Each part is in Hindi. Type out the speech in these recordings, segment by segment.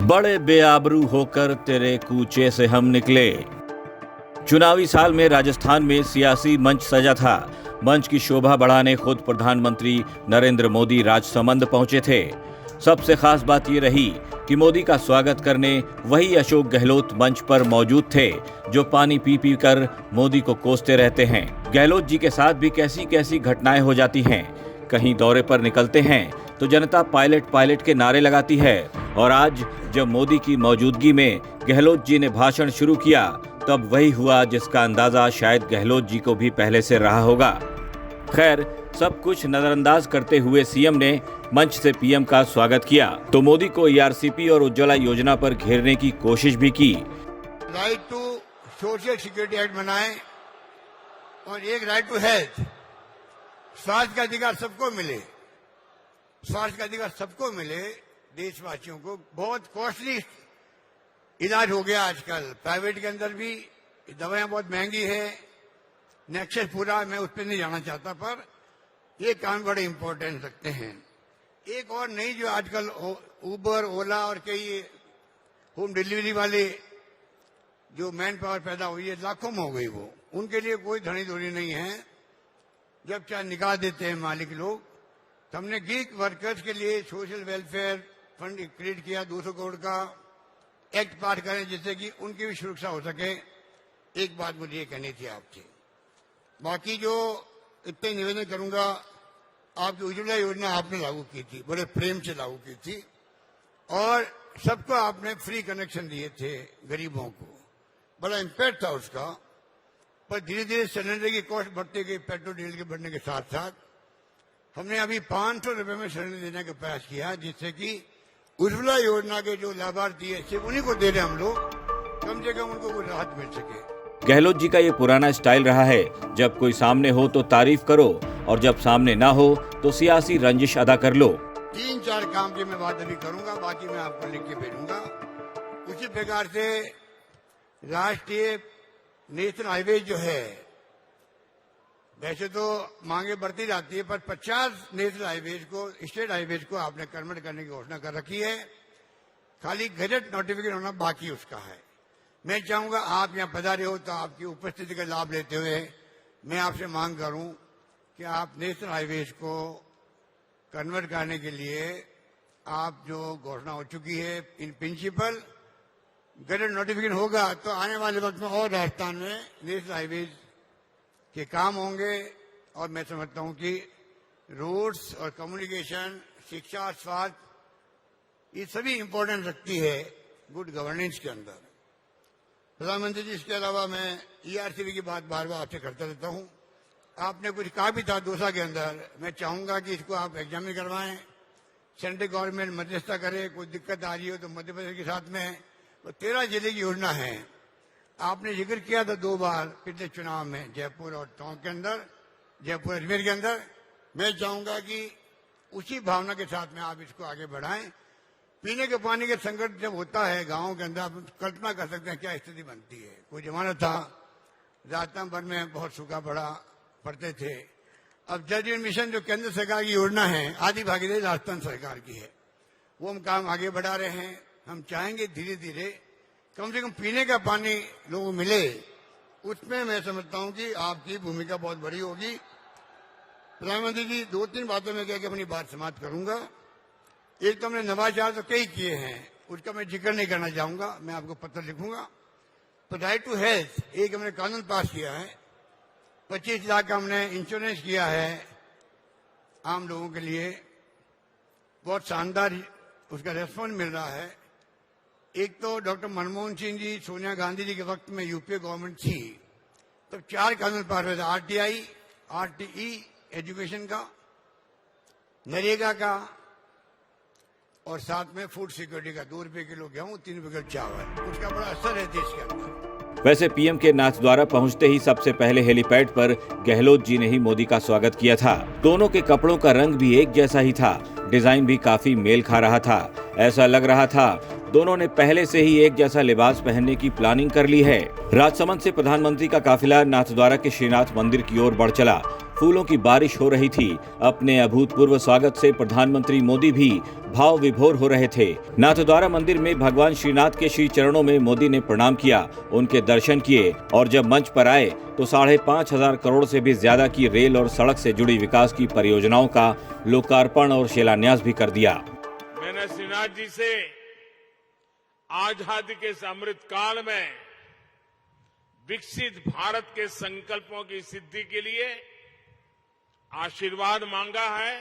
बड़े बेआबरू होकर तेरे कूचे से हम निकले। चुनावी साल में राजस्थान में सियासी मंच सजा था। मंच की शोभा बढ़ाने खुद प्रधानमंत्री नरेंद्र मोदी राजसमंद पहुंचे थे। सबसे खास बात ये रही कि मोदी का स्वागत करने वही अशोक गहलोत मंच पर मौजूद थे जो पानी पी पी कर मोदी को कोसते रहते हैं। गहलोत जी के साथ भी कैसी कैसी घटनाएं हो जाती हैं। कहीं दौरे पर निकलते हैं तो जनता पायलट पायलट के नारे लगाती है, और आज जब मोदी की मौजूदगी में गहलोत जी ने भाषण शुरू किया तब वही हुआ जिसका अंदाजा शायद गहलोत जी को भी पहले से रहा होगा। खैर, सब कुछ नजरअंदाज करते हुए सीएम ने मंच से पीएम का स्वागत किया तो मोदी को ईआरसीपी और उज्ज्वला योजना पर घेरने की कोशिश भी की। Right to social security act बनाए और एक राइट टू हेल्थ, स्वास्थ्य का अधिकार सबको मिले, स्वास्थ्य का अधिकार सबको मिले। देशवासियों को बहुत कॉस्टली इलाज हो गया आजकल, प्राइवेट के अंदर भी दवाइयां बहुत महंगी है। नेक्सस पूरा मैं उस पर नहीं जाना चाहता, पर ये काम बड़े इंपॉर्टेंट रखते हैं। एक और नई जो आजकल उबर, ओला और कई होम डिलीवरी वाले जो मैन पावर पैदा हुई है, लाखों में हो गई वो, उनके लिए कोई धनी धोनी नहीं है। जब चाहे निकाल देते हैं मालिक लोग। तो हमने गिग वर्कर्स के लिए सोशल वेलफेयर फंड क्रिएट किया, 200 करोड़ का एक्ट पास करें जिससे कि उनकी भी सुरक्षा हो सके। एक बात मुझे ये कहनी थी आपसे, बाकी जो इतने निवेदन करूंगा, आपकी उज्ज्वला योजना आपने लागू की थी, बड़े प्रेम से लागू की थी और सबको आपने फ्री कनेक्शन दिए थे गरीबों को, बड़ा इम्पैक्ट था उसका। पर धीरे धीरे सिलेंडर की कॉस्ट बढ़ती गई, पेट्रोल डीजल के बढ़ने के साथ साथ हमने अभी 500 रुपए में सिलेंडर देने का प्रयास किया, जिससे कि उज्ज्वला योजना के जो लाभार्थी है सिर्फ उन्हीं को दे रहे हम लोग, कम से कम उनको कोई राहत मिल सके। गहलोत जी का ये पुराना स्टाइल रहा है, जब कोई सामने हो तो तारीफ करो और जब सामने ना हो तो सियासी रंजिश अदा कर लो। 3-4 काम की मैं बात अभी करूंगा, बाकी मैं आपको लिख के भेजूंगा। उसी प्रकार से राष्ट्रीय नेशनल हाईवे जो है, वैसे तो मांगे बढ़ती जाती है, पर 50 नेशनल हाईवेज को, स्टेट हाईवेज को आपने कन्वर्ट करने की घोषणा कर रखी है। खाली गजट नोटिफिकेशन होना बाकी उसका है। मैं चाहूंगा आप यहाँ पधारे हो तो आपकी उपस्थिति का लाभ लेते हुए मैं आपसे मांग करूं कि आप नेशनल हाईवेज को कन्वर्ट करने के लिए आप जो घोषणा हो चुकी है, इन प्रिंसिपल गजट नोटिफिकेशन होगा तो आने वाले वक्त में और राजस्थान में नेशनल हाईवेज के काम होंगे। और मैं समझता हूं कि रोड्स और कम्युनिकेशन, शिक्षा, स्वास्थ्य, ये सभी इंपॉर्टेंट रखती है गुड गवर्नेंस के अंदर। प्रधानमंत्री जी, इसके अलावा मैं ईआरसीपी की बात बार बार आपसे करता रहता हूं। आपने कुछ कहा भी था दोसा के अंदर, मैं चाहूंगा कि इसको आप एग्जामिन करवाएं, सेंट्रल गवर्नमेंट मध्यस्थता करे। कोई दिक्कत आ रही हो तो मध्य प्रदेश के साथ में 13 जिले की योजना है। आपने जिक्र किया था 2 बार पिछले चुनाव में, जयपुर और टोंक के अंदर, जयपुर अजमेर के अंदर। मैं चाहूंगा कि उसी भावना के साथ में आप इसको आगे बढ़ाएं। पीने के पानी के संकट जब होता है गांवों के अंदर, आप कल्पना कर सकते हैं क्या स्थिति बनती है। कोई जमाना था राजस्थान भर में बहुत सूखा पड़ते थे। अब जल जीवन मिशन जो केंद्र सरकार की योजना है, आधी भागीदारी राजस्थान सरकार की है, वो हम काम आगे बढ़ा रहे हैं। हम चाहेंगे धीरे धीरे कम से कम पीने का पानी लोगों को मिले। उसमें मैं समझता हूं कि आपकी भूमिका बहुत बड़ी होगी। प्रधानमंत्री जी, 2-3 बातों में कह के अपनी बात समाप्त करूंगा। एक तो हमने नवाचार तो कई किए हैं, उसका मैं जिक्र नहीं करना चाहूंगा, मैं आपको पत्र लिखूंगा। तो राइट टू हेल्थ एक हमने कानून पास किया है, 25 लाख का हमने इंश्योरेंस किया है आम लोगों के लिए। बहुत शानदार उसका रेस्पॉन्स मिल रहा है। एक तो डॉक्टर मनमोहन सिंह जी, सोनिया गांधी जी के वक्त में यूपीए गवर्नमेंट थी, तो 4 कानून पास हुए थे, आरटीआई, आरटीई एजुकेशन का, नरेगा का, और साथ में फूड सिक्योरिटी का। 2 रुपए किलो गेहूं, 3 रुपए किलो चावल। उसका बड़ा असर है देश के अंदर। वैसे पीएम के नाथद्वारा पहुंचते ही सबसे पहले हेलीपैड पर गहलोत जी ने ही मोदी का स्वागत किया था। दोनों के कपड़ों का रंग भी एक जैसा ही था, डिजाइन भी काफी मेल खा रहा था। ऐसा लग रहा था दोनों ने पहले से ही एक जैसा लिबास पहनने की प्लानिंग कर ली है। राजसमंद से प्रधानमंत्री का काफिला नाथद्वारा के श्रीनाथ मंदिर की ओर बढ़ चला। फूलों की बारिश हो रही थी। अपने अभूतपूर्व स्वागत से प्रधानमंत्री मोदी भी भाव विभोर हो रहे थे। नाथद्वारा मंदिर में भगवान श्रीनाथ के श्री चरणों में मोदी ने प्रणाम किया, उनके दर्शन किए और जब मंच पर आए तो 5,500 करोड़ से भी ज्यादा की रेल और सड़क से जुड़ी विकास की परियोजनाओं का लोकार्पण और शिलान्यास भी कर दिया। मैंने श्रीनाथ जी से आजादी के इस अमृत काल में विकसित भारत के संकल्पों की सिद्धि के लिए आशीर्वाद मांगा है।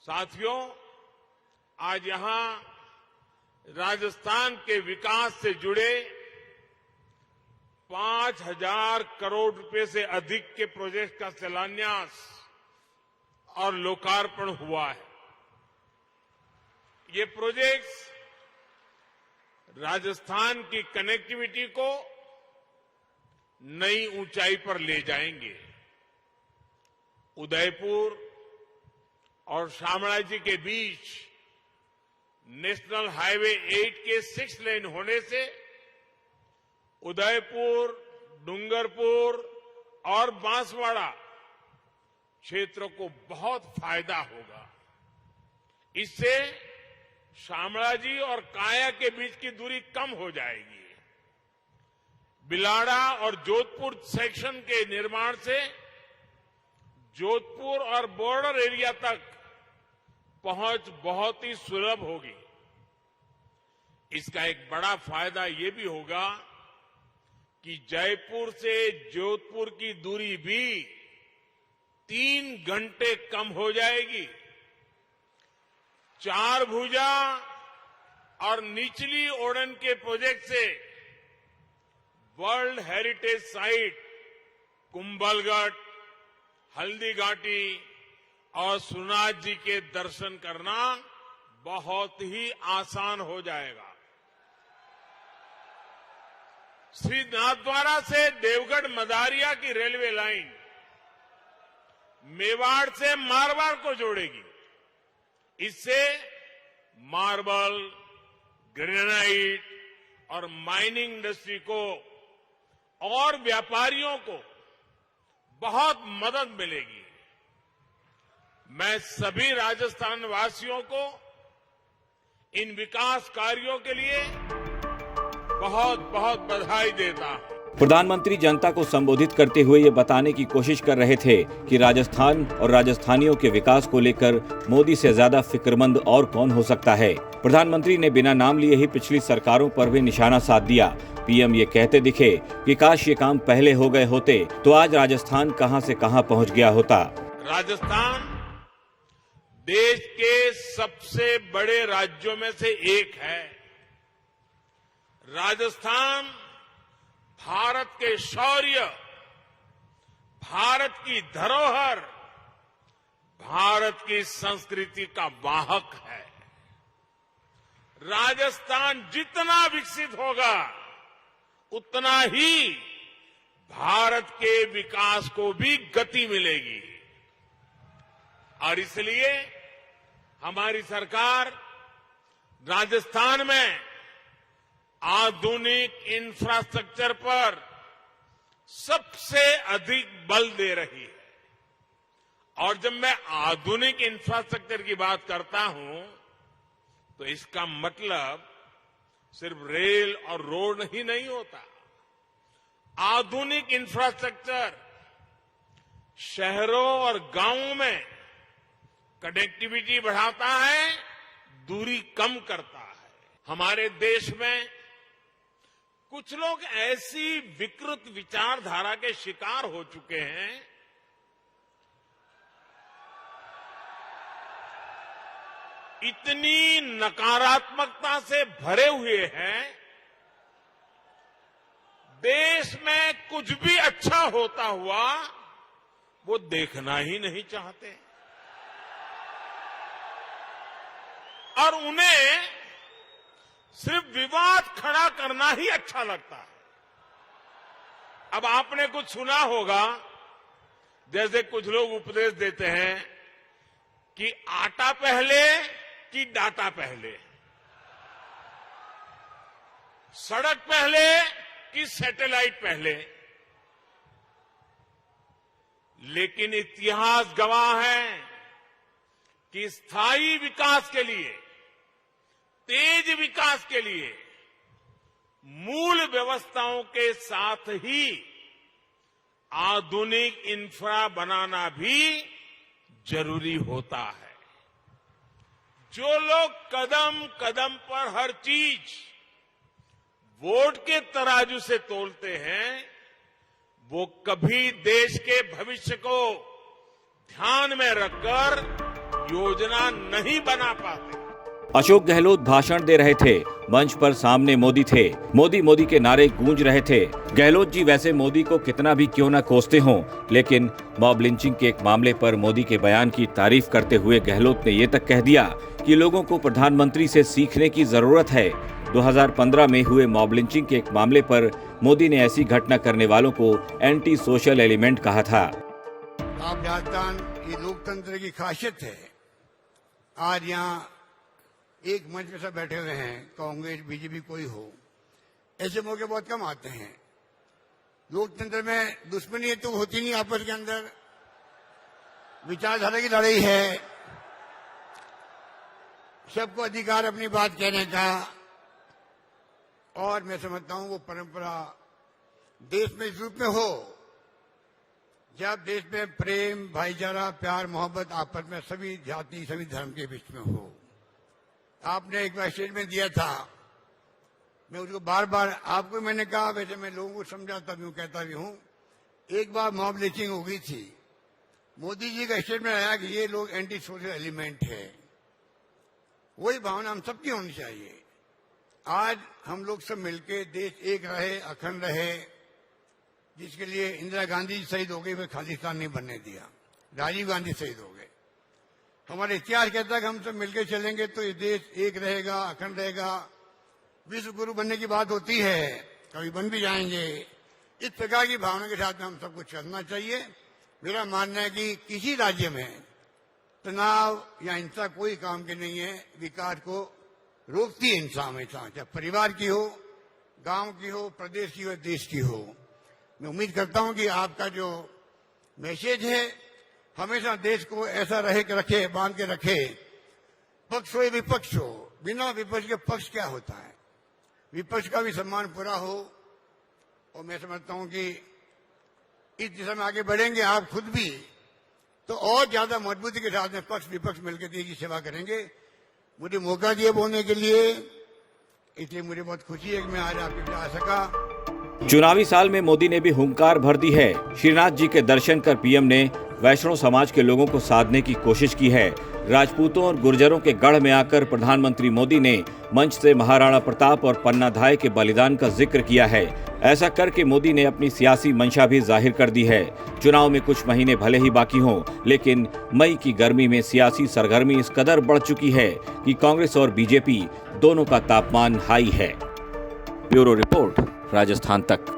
साथियों, आज यहां राजस्थान के विकास से जुड़े 5,000 करोड़ रुपए से अधिक के प्रोजेक्ट का शिलान्यास और लोकार्पण हुआ है। ये प्रोजेक्ट्स राजस्थान की कनेक्टिविटी को नई ऊंचाई पर ले जाएंगे। उदयपुर और शामळाजी के बीच नेशनल हाईवे 8 के 6 लेन होने से उदयपुर, डूंगरपुर और बांसवाड़ा क्षेत्रों को बहुत फायदा होगा। इससे शामळाजी और काया के बीच की दूरी कम हो जाएगी। बिलाड़ा और जोधपुर सेक्शन के निर्माण से जोधपुर और बॉर्डर एरिया तक पहुंच बहुत ही सुलभ होगी। इसका एक बड़ा फायदा ये भी होगा कि जयपुर से जोधपुर की दूरी भी 3 घंटे कम हो जाएगी। 4 भुजा और निचली ओड़न के प्रोजेक्ट से world heritage site Kumbhalgarh, Haldighati और श्रीनाथ जी के दर्शन करना बहुत ही आसान हो जाएगा। श्री नाथद्वारा से देवगढ़ मदारिया की रेलवे लाइन मेवाड़ से मारवाड़ को जोड़ेगी। इससे मार्बल, ग्रेनाइट और माइनिंग इंडस्ट्री को और व्यापारियों को बहुत मदद मिलेगी। मैं सभी राजस्थान वासियों को इन विकास कार्यों के लिए बहुत बहुत बधाई देता हूं। प्रधानमंत्री जनता को संबोधित करते हुए ये बताने की कोशिश कर रहे थे कि राजस्थान और राजस्थानियों के विकास को लेकर मोदी से ज्यादा फिक्रमंद और कौन हो सकता है। प्रधानमंत्री ने बिना नाम लिए ही पिछली सरकारों पर भी निशाना साध दिया। पीएम ये कहते दिखे कि काश ये काम पहले हो गए होते तो आज राजस्थान कहां से कहां पहुंच गया होता। राजस्थान देश के सबसे बड़े राज्यों में से एक है। राजस्थान भारत के शौर्य, भारत की धरोहर, भारत की संस्कृति का वाहक है। राजस्थान जितना विकसित होगा उतना ही भारत के विकास को भी गति मिलेगी। और इसलिए हमारी सरकार राजस्थान में आधुनिक इंफ्रास्ट्रक्चर पर सबसे अधिक बल दे रही है। और जब मैं आधुनिक इंफ्रास्ट्रक्चर की बात करता हूं तो इसका मतलब सिर्फ रेल और रोड ही नहीं होता। आधुनिक इंफ्रास्ट्रक्चर शहरों और गांवों में कनेक्टिविटी बढ़ाता है, दूरी कम करता है। हमारे देश में कुछ लोग ऐसी विकृत विचारधारा के शिकार हो चुके हैं इतनी नकारात्मकता से भरे हुए हैं, देश में कुछ भी अच्छा होता हुआ वो देखना ही नहीं चाहते और उन्हें सिर्फ विवाद खड़ा करना ही अच्छा लगता है। अब आपने कुछ सुना होगा, जैसे कुछ लोग उपदेश देते हैं कि आटा पहले कि डाटा पहले, सड़क पहले कि सैटेलाइट पहले। लेकिन इतिहास गवाह है कि स्थायी विकास के लिए, तेज विकास के लिए मूल व्यवस्थाओं के साथ ही आधुनिक इंफ्रा बनाना भी जरूरी होता है। जो लोग कदम कदम पर हर चीज वोट के तराजू से तोलते हैं, वो कभी देश के भविष्य को ध्यान में रखकर योजना नहीं बना पाते। अशोक गहलोत भाषण दे रहे थे। मंच पर सामने मोदी थे। मोदी मोदी के नारे गूंज रहे थे। गहलोत जी वैसे मोदी को कितना भी क्यों न कोसते हों, लेकिन मॉब लिंचिंग के एक मामले पर मोदी के बयान की तारीफ करते हुए गहलोत ने ये तक कह दिया कि लोगों को प्रधानमंत्री से सीखने की जरूरत है। 2015 में हुए मॉब लिंचिंग के एक मामले पर मोदी ने ऐसी घटना करने वालों को एंटी सोशल एलिमेंट कहा था। आप राजस्थान की लोकतंत्र की खासियत है। आज यहाँ एक मंच में सब बैठे हुए हैं, कांग्रेस बीजेपी कोई हो, ऐसे मौके बहुत कम आते हैं। लोकतंत्र में दुश्मनी तो होती नहीं, आपस के अंदर विचारधारा की लड़ाई है, सबको अधिकार अपनी बात कहने का, और मैं समझता हूं वो परंपरा देश में इस रूप में हो जब देश में प्रेम, भाईचारा, प्यार, मोहब्बत आपस में सभी जाति, सभी धर्म के बीच में हो। आपने एक बार स्टेटमेंट दिया था, मैं उसको बार बार आपको मैंने कहा, वैसे मैं लोगों को समझाता भी हूँ, कहता भी हूँ। एक बार मॉब लिंचिंग हो गई थी, मोदी जी का स्टेटमेंट आया कि ये लोग एंटी सोशल एलिमेंट है। वही भावना हम सबकी होनी चाहिए। आज हम लोग सब मिलके देश एक रहे, अखंड रहे, जिसके लिए इंदिरा गांधी जी शहीद हो गई, वे खालिस्तान नहीं बनने दिया। राजीव गांधी शहीद हो गए। हमारा इतिहास कहता है कि हम सब मिलकर चलेंगे तो ये देश एक रहेगा, अखंड रहेगा। विश्व गुरु बनने की बात होती है, कभी बन भी जाएंगे। इस प्रकार की भावना के साथ में हम सबको चलना चाहिए। मेरा मानना है कि किसी राज्य में तनाव या हिंसा कोई काम की नहीं है। विकास को रोकती है हिंसा हमेशा, चाहे परिवार की हो, गांव की हो, प्रदेश की हो, देश की हो। मैं उम्मीद करता हूं कि आपका जो मैसेज है हमेशा देश को ऐसा रहे कि रखे, बांध के रखे। पक्ष हो या विपक्ष हो, बिना विपक्ष के पक्ष क्या होता है, विपक्ष का भी सम्मान पूरा हो। और मैं समझता हूं कि इस दिशा में आगे बढ़ेंगे आप खुद भी, तो और ज्यादा मजबूती के साथ में पक्ष विपक्ष मिलकर देश की सेवा करेंगे। मुझे मौका दिए बोलने के लिए, इसलिए मुझे बहुत खुशी है कि मैं आज आपके बीच आ सका। चुनावी साल में मोदी ने भी हुंकार भर दी है। श्रीनाथ जी के दर्शन कर पीएम ने वैष्णव समाज के लोगों को साधने की कोशिश की है। राजपूतों और गुर्जरों के गढ़ में आकर प्रधानमंत्री मोदी ने मंच से महाराणा प्रताप और पन्ना धाय के बलिदान का जिक्र किया है। ऐसा करके मोदी ने अपनी सियासी मंशा भी जाहिर कर दी है। चुनाव में कुछ महीने भले ही बाकी हों, लेकिन मई की गर्मी में सियासी सरगर्मी इस कदर बढ़ चुकी है कि कांग्रेस और बीजेपी दोनों का तापमान हाई है। ब्यूरो रिपोर्ट, राजस्थान तक।